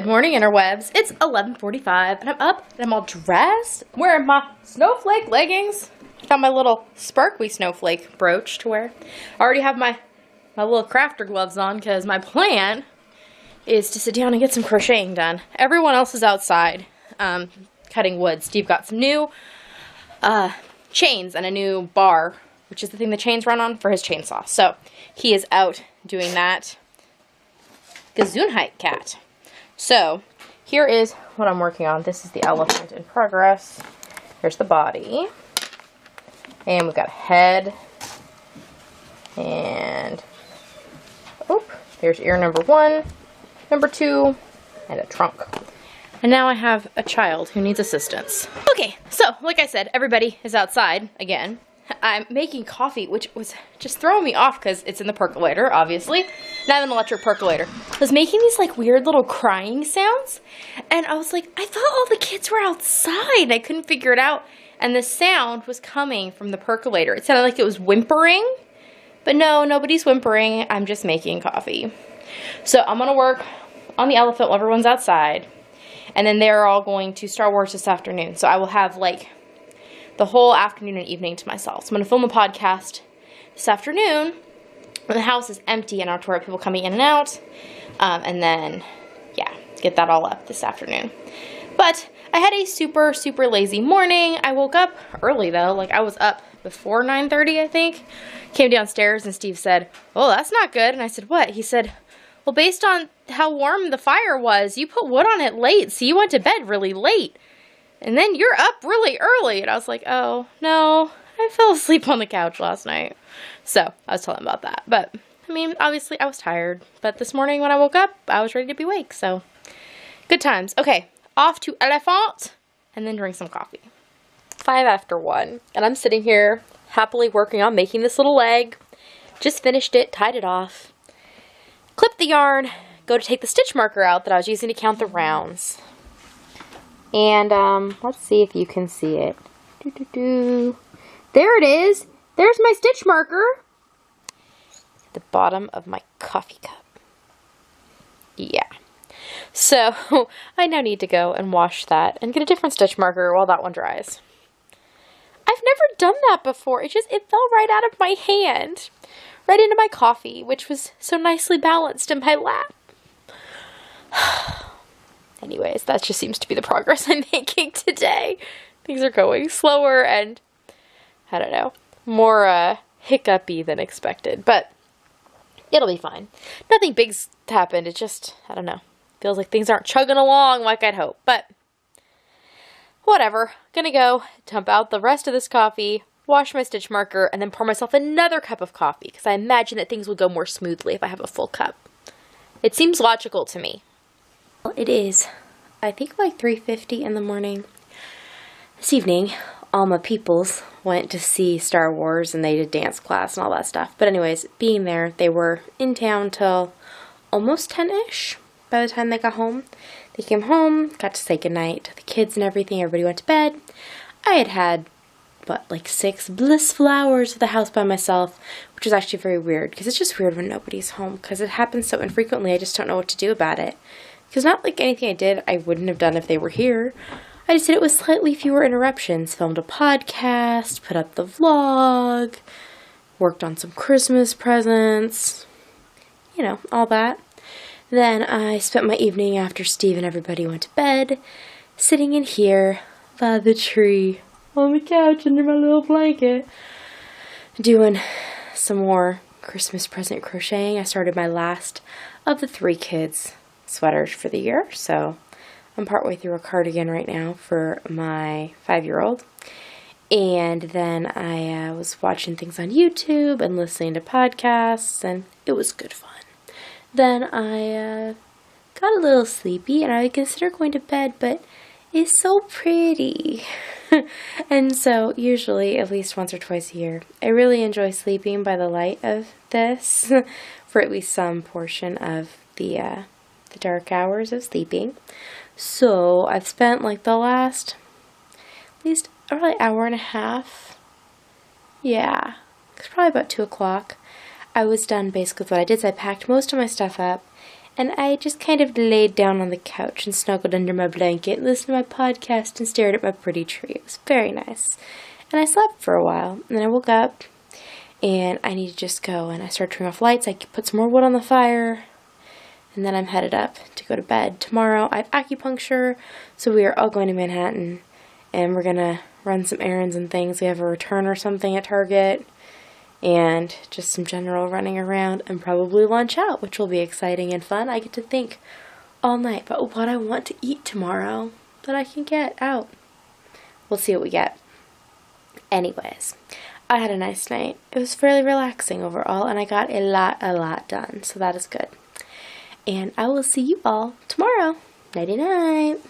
Good morning, interwebs. It's 11:45 and I'm up and I'm all dressed. I'm wearing my snowflake leggings. Got my little sparkly snowflake brooch to wear. I already have my little crafter gloves on because my plan is to sit down and get some crocheting done. Everyone else is outside cutting wood. Steve got some new chains and a new bar, which is the thing the chains run on, for his chainsaw. So he is out doing that. Gesundheit cat. So here is what I'm working on. This is the elephant in progress. Here's the body. And we've got a head. And here's ear number 1, number 2, and a trunk. And now I have a child who needs assistance. Okay, so like I said, everybody is outside again. I'm making coffee, which was just throwing me off because it's in the percolator, obviously. Not an electric percolator. I was making these like weird little crying sounds, and I was like, I thought all the kids were outside. I couldn't figure it out, and the sound was coming from the percolator. It sounded like it was whimpering, but no, nobody's whimpering. I'm just making coffee. So I'm gonna work on the elephant while everyone's outside, and then they're all going to Star Wars this afternoon. So I will have like the whole afternoon and evening to myself. So I'm going to film a podcast this afternoon when the house is empty and not where people coming in and out. And then, yeah, get that all up this afternoon. But I had a super, super lazy morning. I woke up early, though. Like, I was up before 9:30, I think. Came downstairs, and Steve said, "Oh, that's not good." And I said, "What?" He said, "Well, based on how warm the fire was, you put wood on it late, so you went to bed really late. And then you're up really early." And I was like, oh, no, I fell asleep on the couch last night. So I was telling him about that. But, I mean, obviously I was tired. But this morning when I woke up, I was ready to be awake. So, good times. Okay, off to Elephant and then drink some coffee. 5 after 1. And I'm sitting here happily working on making this little leg. Just finished it, tied it off. Clipped the yarn. Go to take the stitch marker out that I was using to count the rounds. And, let's see if you can see it. There it is. There's my stitch marker. At the bottom of my coffee cup. Yeah. So, I now need to go and wash that and get a different stitch marker while that one dries. I've never done that before. It fell right out of my hand. Right into my coffee, which was so nicely balanced in my lap. Anyways, that just seems to be the progress I'm making today. Things are going slower and, I don't know, more hiccupy than expected. But it'll be fine. Nothing big's happened. It just, I don't know, feels like things aren't chugging along like I'd hope. But whatever. Gonna go dump out the rest of this coffee, wash my stitch marker, and then pour myself another cup of coffee. Because I imagine that things would go more smoothly if I have a full cup. It seems logical to me. It is, I think, like 3:50 in the morning. This evening, all my peoples went to see Star Wars and they did dance class and all that stuff. But anyways, being there, they were in town till almost 10-ish by the time they got home. They came home, got to say goodnight to the kids and everything. Everybody went to bed. I had like 6 blissful hours of the house by myself, which is actually very weird because it's just weird when nobody's home because it happens so infrequently. I just don't know what to do about it. Because not like anything I did I wouldn't have done if they were here. I just did it with slightly fewer interruptions. Filmed a podcast, put up the vlog, worked on some Christmas presents, you know, all that. Then I spent my evening after Steve and everybody went to bed, sitting in here by the tree, on the couch under my little blanket, doing some more Christmas present crocheting. I started my last of the 3 kids' sweaters for the year, so I'm partway through a cardigan right now for my 5-year-old. And then I was watching things on YouTube and listening to podcasts, and it was good fun. Then I got a little sleepy, and I would consider going to bed, but it's so pretty. And so usually at least once or twice a year, I really enjoy sleeping by the light of this for at least some portion of the dark hours of sleeping. So I've spent like the last at least probably hour and a half. Yeah, it's probably about 2 o'clock. I was done basically with what I did. So I packed most of my stuff up And I just kind of laid down on the couch and snuggled under my blanket, listened to my podcast, and stared at my pretty tree. It was very nice. And I slept for a while, and then I woke up, and I need to just go, and I started turning off lights. I put some more wood on the fire, and then I'm headed up to go to bed. Tomorrow I have acupuncture, so we are all going to Manhattan, and we're going to run some errands and things. We have a return or something at Target, and just some general running around, and probably lunch out, which will be exciting and fun. I get to think all night about what I want to eat tomorrow that I can get out. We'll see what we get. Anyways, I had a nice night. It was fairly relaxing overall, and I got a lot done, so that is good. And I will see you all tomorrow. Nighty night.